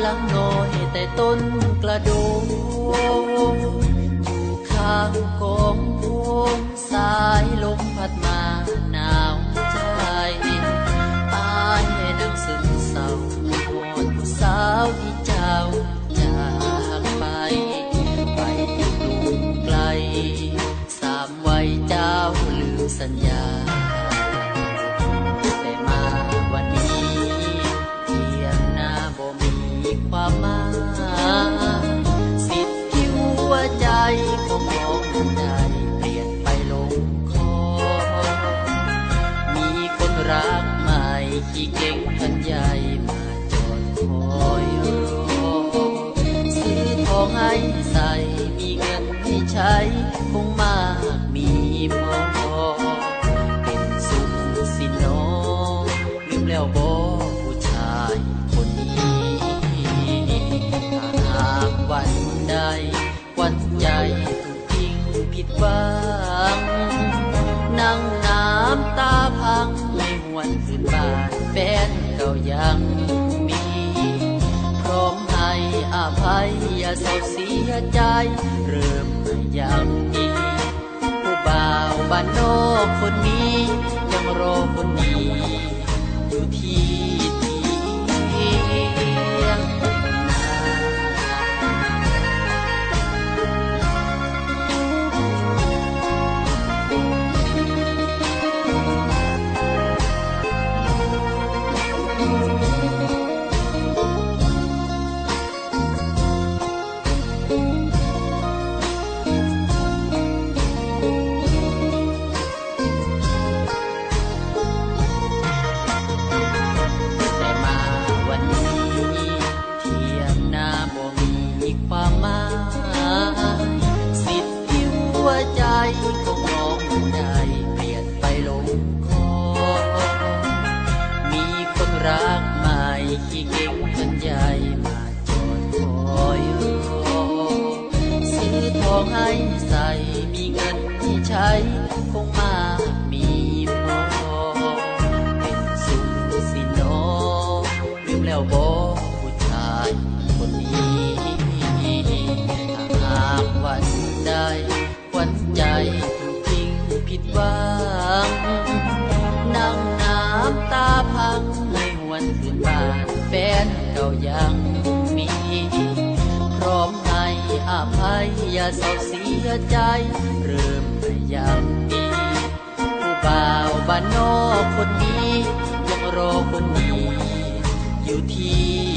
ลังน้อยแต่ต้นกระโดงอยู่ข้างกองพงสายลมพัดมาหนาวใจอายให้นั่งซึมเศร้าหอดผู้สาวที่เจ้าจากไปอยู่ลูกไกลสามวัยเจ้าลืมสัญญาความหมายสิทธิ์ที่หัวใจของมองได้เปลี่ยนไปลงคอมีคนรักใหม่ขี้เก่งกันใหญ่มาจอดคอยรอซื้อทองให้ใส่มีเงินให้ใช้คงมากมีพอเป็นสุขสิน้องลืมแล้วบ่ผู้ชายคนนี้วันใดวันใจถูกทิ้งผิดหวังนั่งน้ำตาพังไม่หวนคืนบ้านแฟนเก่ายังมีพร้อมให้อภัยอย่าเศร้าเสียใจเริ่มยังมีผู้บ่าวบ้านนอกคนนี้ยังรอคนดีอยู่ที่เตียงสิทธิ์ที่หัวใจของน้องได้เปลี่ยนไปลงคอมีคนรักใหม่ขี้เก่งกันใหญ่มาจอดคอยรอซื้อทองให้ใส่มีเงินที่ใช้คงมากมีพอเป็นสุขสิน้องลืมแล้วบ่ผู้ชายคนนี้วันใดวันใจถูกทิ้งผิดหวังนั่งน้ำตาพังให้หวนคืนบ้านแฟนเก่ายังมีพร้อมให้อภัยอย่าเศร้าเสียใจเริ่มยังมีผู้บ่าวบ้านนอกคนนี้ยังรอคนดีอยู่ที่